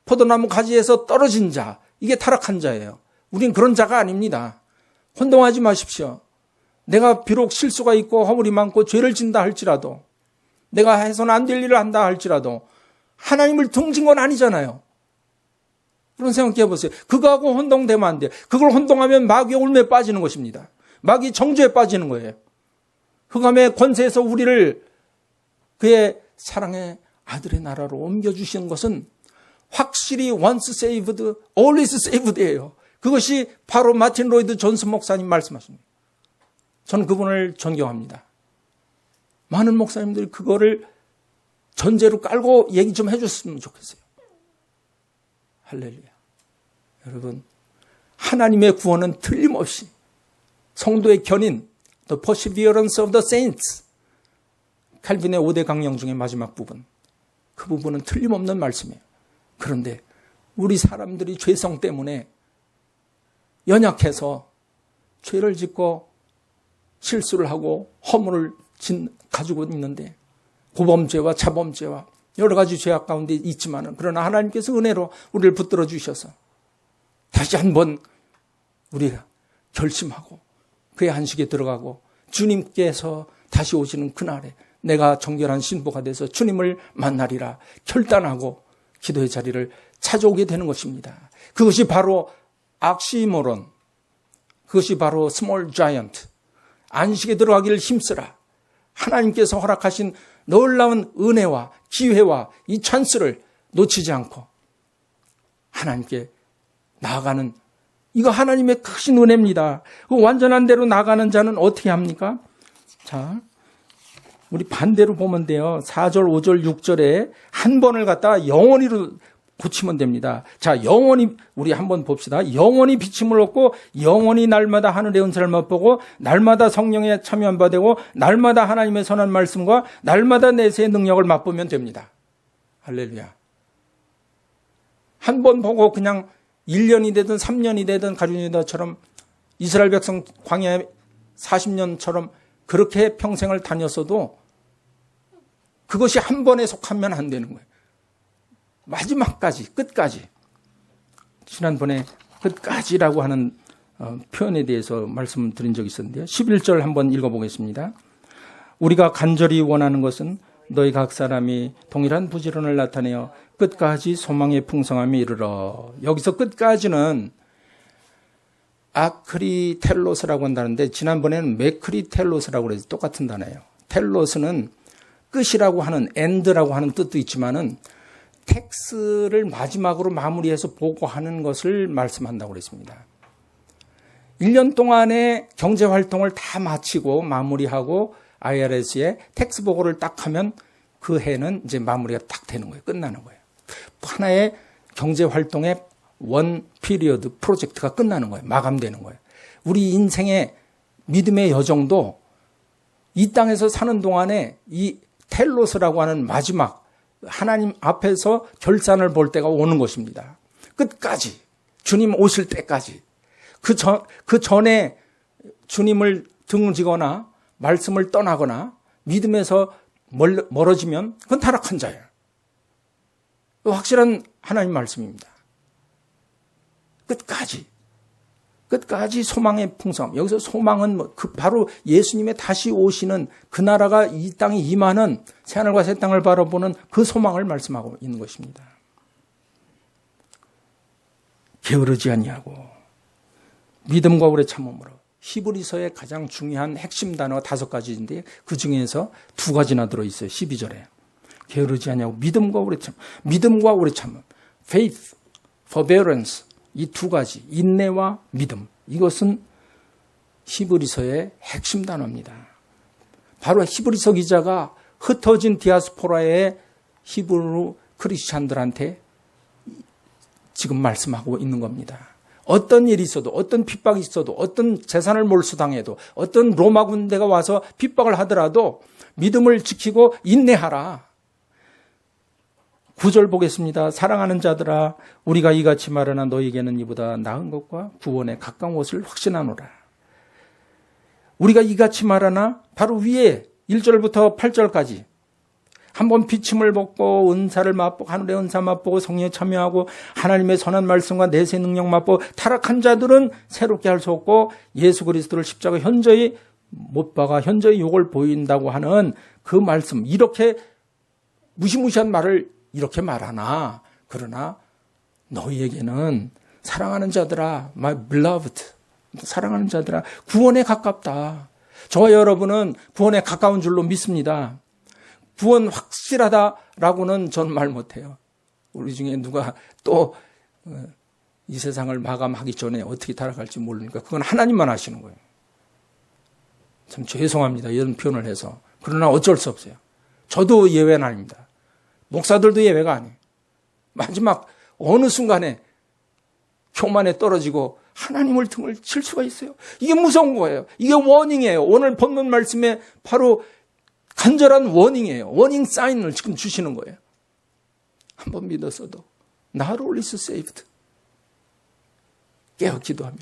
[SPEAKER 1] 포도나무 가지에서 떨어진 자, 이게 타락한 자예요. 우린 그런 자가 아닙니다. 혼동하지 마십시오. 내가 비록 실수가 있고 허물이 많고 죄를 짓는다 할지라도, 내가 해서는 안 될 일을 한다 할지라도 하나님을 등진 건 아니잖아요. 그런 생각해 보세요. 그거하고 혼동되면 안 돼요. 그걸 혼동하면 마귀의 올매에 빠지는 것입니다. 마귀 정죄에 빠지는 거예요. 흑암의 권세에서 우리를 그의 사랑의 아들의 나라로 옮겨주시는 것은 확실히 once saved, always saved예요. 그것이 바로 마틴 로이드 존슨 목사님 말씀하십니다. 저는 그분을 존경합니다. 많은 목사님들이 그거를 전제로 깔고 얘기 좀 해줬으면 좋겠어요. 할렐루야. 여러분, 하나님의 구원은 틀림없이 성도의 견인, The Perseverance of the Saints, 칼빈의 5대 강령 중에 마지막 부분, 그 부분은 틀림없는 말씀이에요. 그런데 우리 사람들이 죄성 때문에 연약해서 죄를 짓고 실수를 하고 허물을 가지고 있는데, 고범죄와 자범죄와 여러 가지 죄악 가운데 있지만은, 그러나 하나님께서 은혜로 우리를 붙들어 주셔서 다시 한번 우리가 결심하고 그의 안식에 들어가고 주님께서 다시 오시는 그날에 내가 정결한 신부가 돼서 주님을 만나리라 결단하고 기도의 자리를 찾아오게 되는 것입니다. 그것이 바로 악시모론, 그것이 바로 스몰 자이언트, 안식에 들어가기를 힘쓰라. 하나님께서 허락하신 놀라운 은혜와 기회와 이 찬스를 놓치지 않고 하나님께 나아가는, 이거 하나님의 크신 은혜입니다. 그 완전한 대로 나가는 자는 어떻게 합니까? 자, 우리 반대로 보면 돼요. 4절, 5절, 6절에 한 번을 갖다가 영원히로 고치면 됩니다. 자, 영원히, 우리 한번 봅시다. 영원히 비침을 얻고 영원히 날마다 하늘의 은사를 맛보고 날마다 성령에 참여한 바 되고 날마다 하나님의 선한 말씀과 날마다 내세의 능력을 맛보면 됩니다. 할렐루야. 한 번 보고 그냥 1년이 되든 3년이 되든 가룟유다처럼 이스라엘 백성 광야에 40년처럼 그렇게 평생을 다녔어도 그것이 한 번에 속하면 안 되는 거예요. 마지막까지, 끝까지. 지난번에 끝까지라고 하는 표현에 대해서 말씀을 드린 적이 있었는데요. 11절 한번 읽어보겠습니다. 우리가 간절히 원하는 것은 너희 각 사람이 동일한 부지런을 나타내어 끝까지 소망의 풍성함에 이르러. 여기서 끝까지는 아크리텔로스라고 한다는데 지난번에는 메크리텔로스라고 해서 똑같은 단어예요. 텔로스는 끝이라고 하는 엔드라고 하는 뜻도 있지만은 텍스를 마지막으로 마무리해서 보고하는 것을 말씀한다고 그랬습니다. 1년 동안의 경제활동을 다 마치고 마무리하고 IRS에 텍스 보고를 딱 하면 그 해는 이제 마무리가 딱 되는 거예요. 끝나는 거예요. 하나의 경제활동의 원 피리어드 프로젝트가 끝나는 거예요. 마감되는 거예요. 우리 인생의 믿음의 여정도 이 땅에서 사는 동안에 이 텔로스라고 하는 마지막 하나님 앞에서 결산을 볼 때가 오는 것입니다. 끝까지 주님 오실 때까지 그 전에 주님을 등지거나 말씀을 떠나거나 믿음에서 멀어지면 그건 타락한 자예요. 확실한 하나님 말씀입니다. 끝까지 소망의 풍성. 여기서 소망은 바로 예수님의 다시 오시는 그 나라가 이 땅에 임하는 새하늘과 새 땅을 바라보는 그 소망을 말씀하고 있는 것입니다. 게으르지 아니하고 믿음과 오래 참음으로. 히브리서의 가장 중요한 핵심 단어가 5가지인데 그 중에서 2가지나 들어있어요. 12절에. 게으르지 아니하고 믿음과 오래 참. 믿음과 오래 참음. faith, forbearance. 이 2가지, 인내와 믿음. 이것은 히브리서의 핵심 단어입니다. 바로 히브리서 기자가 흩어진 디아스포라의 히브리 크리스찬들한테 지금 말씀하고 있는 겁니다. 어떤 일이 있어도, 어떤 핍박이 있어도, 어떤 재산을 몰수당해도, 어떤 로마 군대가 와서 핍박을 하더라도 믿음을 지키고 인내하라. 9절 보겠습니다. 사랑하는 자들아, 우리가 이같이 말하나 너희에게는 이보다 나은 것과 구원에 가까운 것을 확신하노라. 우리가 이같이 말하나 바로 위에 1절부터 8절까지 한번 비침을 벗고 은사를 맛보고 하늘의 은사 맛보고 성령에 참여하고 하나님의 선한 말씀과 내세 능력 맛보고 타락한 자들은 새롭게 할 수 없고 예수 그리스도를 십자가 현저히 못 박아 현저히 욕을 보인다고 하는 그 말씀, 이렇게 무시무시한 말을 이렇게 말하나, 그러나 너희에게는 사랑하는 자들아, my beloved, 사랑하는 자들아, 구원에 가깝다. 저와 여러분은 구원에 가까운 줄로 믿습니다. 구원 확실하다라고는 전 말 못해요. 우리 중에 누가 또 이 세상을 마감하기 전에 어떻게 타락할지 모르니까 그건 하나님만 아시는 거예요. 참 죄송합니다. 이런 표현을 해서. 그러나 어쩔 수 없어요. 저도 예외는 아닙니다. 목사들도 예외가 아니에요. 마지막 어느 순간에 교만에 떨어지고 하나님을 등을 칠 수가 있어요. 이게 무서운 거예요. 이게 워닝이에요. 오늘 본문 말씀에 바로 간절한 워닝이에요. 워닝 사인을 지금 주시는 거예요. 한번 믿었어도 Not only is saved. 깨어 기도하며.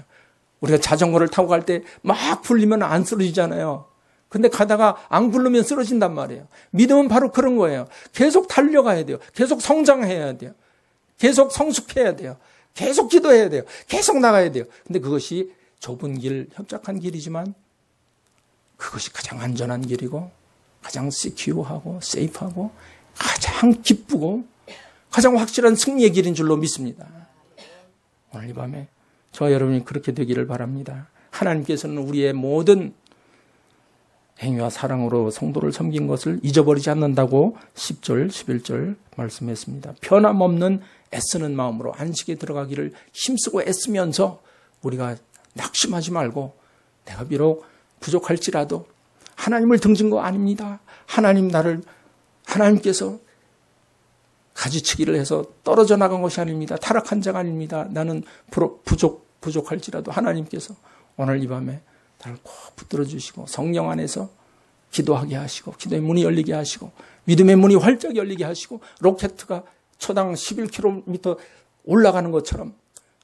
[SPEAKER 1] 우리가 자전거를 타고 갈 때 막 굴리면 안 쓰러지잖아요. 근데 가다가 안 굴르면 쓰러진단 말이에요. 믿음은 바로 그런 거예요. 계속 달려가야 돼요. 계속 성장해야 돼요. 계속 성숙해야 돼요. 계속 기도해야 돼요. 계속 나가야 돼요. 근데 그것이 좁은 길, 협착한 길이지만 그것이 가장 안전한 길이고 가장 시큐어하고 세이프하고 가장 기쁘고 가장 확실한 승리의 길인 줄로 믿습니다. 오늘 이 밤에 저와 여러분이 그렇게 되기를 바랍니다. 하나님께서는 우리의 모든 행위와 사랑으로 성도를 섬긴 것을 잊어버리지 않는다고 10절, 11절 말씀했습니다. 변함없는 애쓰는 마음으로 안식에 들어가기를 힘쓰고 애쓰면서 우리가 낙심하지 말고 내가 비록 부족할지라도 하나님을 등진 거 아닙니다. 하나님께서 가지치기를 해서 떨어져 나간 것이 아닙니다. 타락한 자가 아닙니다. 나는 부족할지라도 하나님께서 오늘 이 밤에 나를 꼭 붙들어 주시고 성령 안에서 기도하게 하시고 기도의 문이 열리게 하시고 믿음의 문이 활짝 열리게 하시고 로켓가 초당 11km 올라가는 것처럼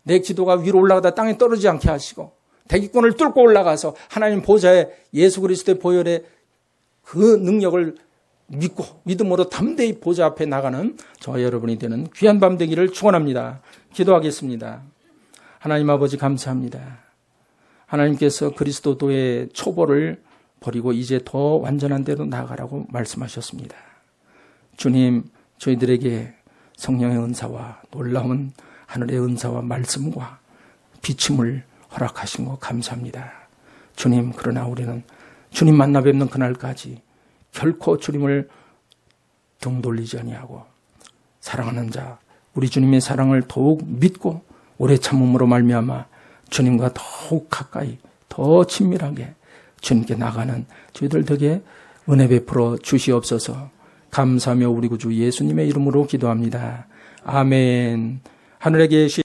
[SPEAKER 1] 내 기도가 위로 올라가다 땅에 떨어지지 않게 하시고 대기권을 뚫고 올라가서 하나님 보좌에 예수 그리스도의 보혈의 그 능력을 믿고 믿음으로 담대히 보좌 앞에 나가는 저와 여러분이 되는 귀한 밤 되기를 축원합니다. 기도하겠습니다. 하나님 아버지 감사합니다. 하나님께서 그리스도도의 초보를 버리고 이제 더 완전한 데로 나아가라고 말씀하셨습니다. 주님, 저희들에게 성령의 은사와 놀라운 하늘의 은사와 말씀과 비침을 허락하신 것 감사합니다. 주님, 그러나 우리는 주님 만나 뵙는 그날까지 결코 주님을 등 돌리지 아니하고 사랑하는 자, 우리 주님의 사랑을 더욱 믿고 오래 참음으로 말미암아 주님과 더욱 가까이 더 친밀하게 주님께 나가는 저희들 덕에 은혜 베풀어 주시옵소서. 감사하며 우리 구주 예수님의 이름으로 기도합니다. 아멘. 하늘에 계신